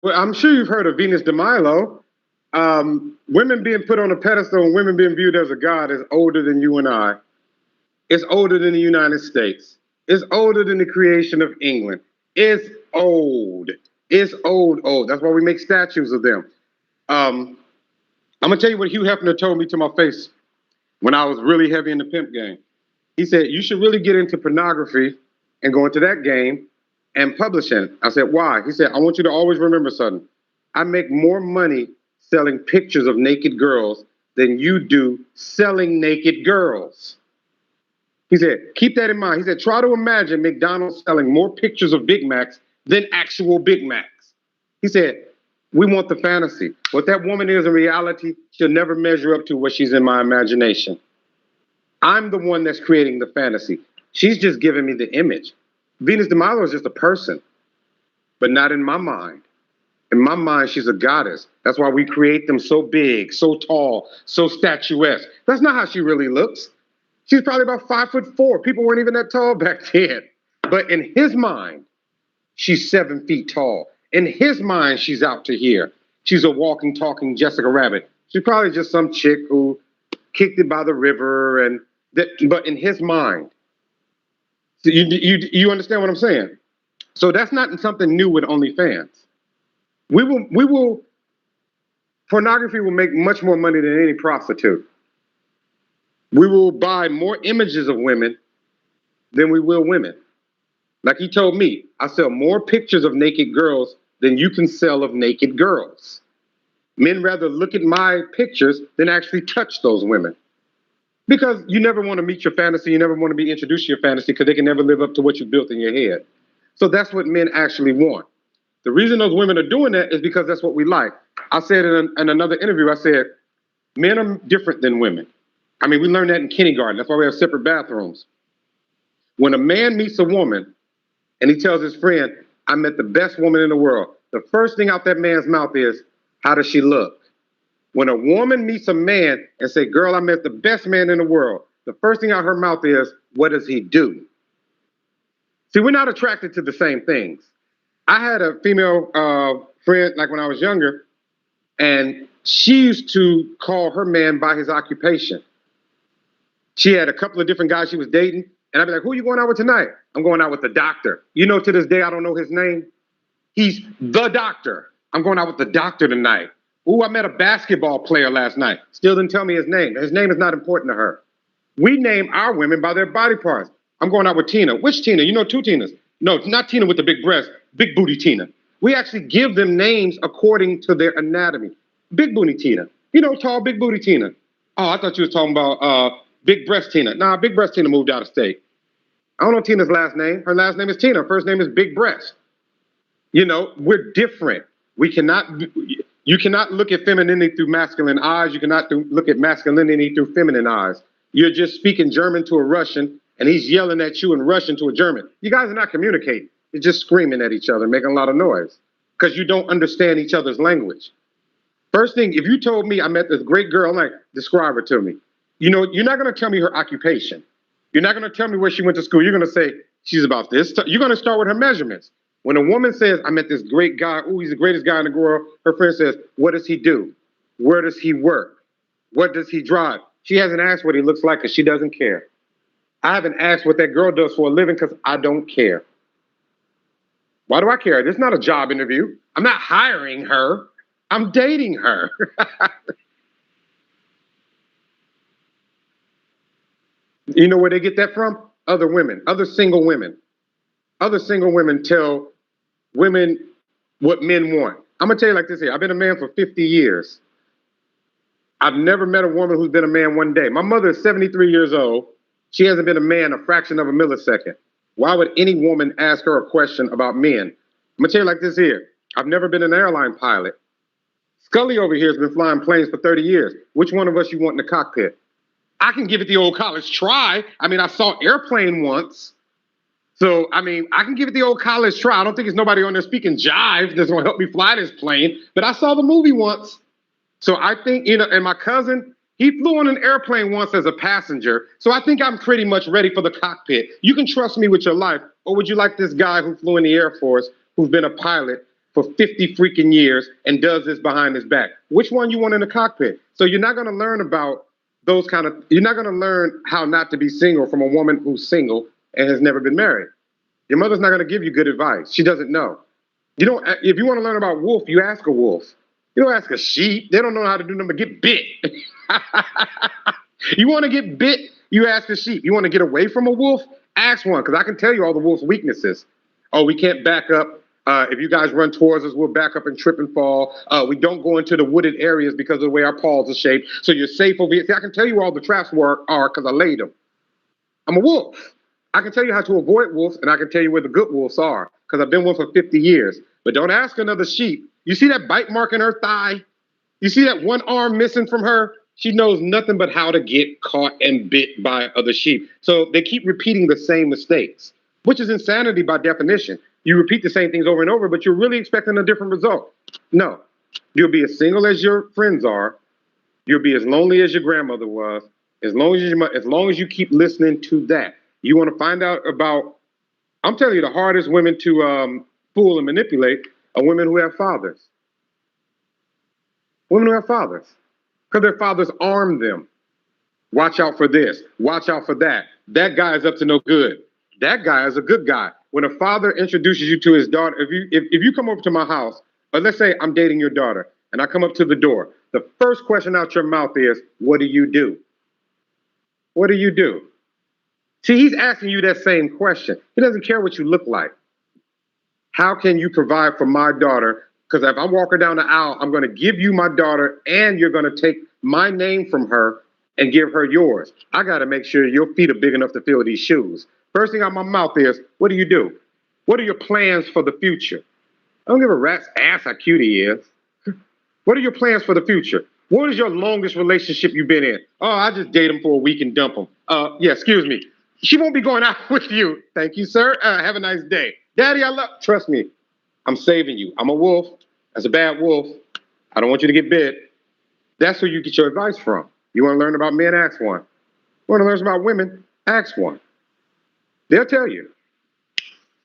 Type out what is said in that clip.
Well, I'm sure you've heard of Venus de Milo. Women being put on a pedestal and women being viewed as a god is older than you and I. It's older than the United States. It's older than the creation of England. It's old. It's old, old. That's why we make statues of them. Um, I'm gonna tell you what Hugh Hefner told me to my face when I was really heavy in the pimp game. He said, you should really get into pornography and go into that game and publishing. I said, why? He said, I want you to always remember something. I make more money selling pictures of naked girls than you do selling naked girls. He said, keep that in mind. He said, try to imagine McDonald's selling more pictures of Big Macs than actual Big Macs. He said, we want the fantasy. What that woman is in reality, she'll never measure up to what she's in my imagination. I'm the one that's creating the fantasy. She's just giving me the image. Venus de Milo is just a person, but not in my mind. In my mind, she's a goddess. That's why we create them so big, so tall, so statuesque. That's not how she really looks. She's probably about 5'4". People weren't even that tall back then. But in his mind, she's 7 feet tall. In his mind, she's out to here. She's a walking, talking Jessica Rabbit. She's probably just some chick who kicked it by the river, and but in his mind, so you understand what I'm saying? So that's not something new with OnlyFans. We will pornography will make much more money than any prostitute. We will buy more images of women than we will women. Like he told me, I sell more pictures of naked girls than you can sell of naked girls. Men rather look at my pictures than actually touch those women. Because you never want to meet your fantasy, you never want to be introduced to your fantasy because they can never live up to what you built in your head. So that's what men actually want. The reason those women are doing that is because that's what we like. I said in another interview, I said, men are different than women. I mean, we learned that in kindergarten. That's why we have separate bathrooms. When a man meets a woman and he tells his friend, I met the best woman in the world, the first thing out that man's mouth is, how does she look? When a woman meets a man and say, girl, I met the best man in the world, the first thing out her mouth is, what does he do? See, we're not attracted to the same things. I had a female friend, like when I was younger, and she used to call her man by his occupation. She had a couple of different guys she was dating, and I'd be like, who are you going out with tonight? I'm going out with the doctor. You know, to this day, I don't know his name. He's the doctor. I'm going out with the doctor tonight. Ooh, I met a basketball player last night. Still didn't tell me his name. His name is not important to her. We name our women by their body parts. I'm going out with Tina. Which Tina? You know two Tinas. No, not Tina with the big breast, big booty Tina. We actually give them names according to their anatomy. Big booty Tina. You know, tall, big booty Tina. Oh, I thought you was talking about big breast Tina. Nah, big breast Tina moved out of state. I don't know Tina's last name. Her last name is Tina. Her first name is Big Breast. You know, we're different. You cannot look at femininity through masculine eyes. You cannot look at masculinity through feminine eyes. You're just speaking German to a Russian, and he's yelling at you in Russian to a German. You guys are not communicating. You're just screaming at each other, making a lot of noise because you don't understand each other's language. First thing, if you told me I met this great girl, I'm like, describe her to me. You know, you're not going to tell me her occupation. You're not going to tell me where she went to school. You're going to say, she's about this. You're going to start with her measurements. When a woman says, I met this great guy, ooh, he's the greatest guy in the world, her friend says, what does he do? Where does he work? What does he drive? She hasn't asked what he looks like because she doesn't care. I haven't asked what that girl does for a living because I don't care. Why do I care? This is not a job interview. I'm not hiring her. I'm dating her. You know where they get that from? Other women, other single women. Other single women tell women what men want. I'm going to tell you like this here. I've been a man for 50 years. I've never met a woman who's been a man one day. My mother is 73 years old. She hasn't been a man a fraction of a millisecond. Why would any woman ask her a question about men? I'm going to tell you like this here. I've never been an airline pilot. Scully over here has been flying planes for 30 years. Which one of us you want in the cockpit? I can give it the old college try. I mean, I saw airplane once. So, I mean, I can give it the old college try. I don't think there's nobody on there speaking jive that's going to help me fly this plane. But I saw the movie once. So I think, you know, and my cousin, he flew on an airplane once as a passenger. So I think I'm pretty much ready for the cockpit. You can trust me with your life. Or would you like this guy who flew in the Air Force, who's been a pilot for 50 freaking years and does this behind his back. Which one you want in the cockpit? So you're not going to learn about those kind of, you're not going to learn how not to be single from a woman who's single and has never been married. Your mother's not going to give you good advice. She doesn't know. You don't, if you want to learn about wolf, you ask a wolf. You don't ask a sheep. They don't know how to do nothing but get bit. You want to get bit, you ask a sheep. You want to get away from a wolf, ask one, because I can tell you all the wolf's weaknesses. Oh, we can't back up. If you guys run towards us, we'll back up and trip and fall. We don't go into the wooded areas because of the way our paws are shaped. So you're safe over here. See, I can tell you all the traps are because I laid them. I'm a wolf. I can tell you how to avoid wolves, and I can tell you where the good wolves are because I've been one for 50 years. But don't ask another sheep. You see that bite mark in her thigh? You see that one arm missing from her? She knows nothing but how to get caught and bit by other sheep. So they keep repeating the same mistakes, which is insanity by definition. You repeat the same things over and over, but you're really expecting a different result. No, you'll be as single as your friends are. You'll be as lonely as your grandmother was. As long as you keep listening to that, you want to find out about. I'm telling you, the hardest women to fool and manipulate are women who have fathers. Women who have fathers, because their fathers arm them. Watch out for this. Watch out for that. That guy is up to no good. That guy is a good guy. When a father introduces you to his daughter, if you come over to my house, or let's say I'm dating your daughter, and I come up to the door, the first question out your mouth is, what do you do? What do you do? See, he's asking you that same question. He doesn't care what you look like. How can you provide for my daughter? Because if I walk her down the aisle, I'm going to give you my daughter, and you're going to take my name from her and give her yours. I got to make sure your feet are big enough to fill these shoes. First thing out my mouth is, what do you do? What are your plans for the future? I don't give a rat's ass how cute he is. What are your plans for the future? What is your longest relationship you've been in? Oh, I just date him for a week and dump him. Yeah, excuse me. She won't be going out with you. Thank you, sir. Have a nice day. Daddy, I love, trust me, I'm saving you. I'm a wolf. That's a bad wolf. I don't want you to get bit. That's who you get your advice from. You want to learn about men? Ask one. You want to learn about women? Ask one. They'll tell you.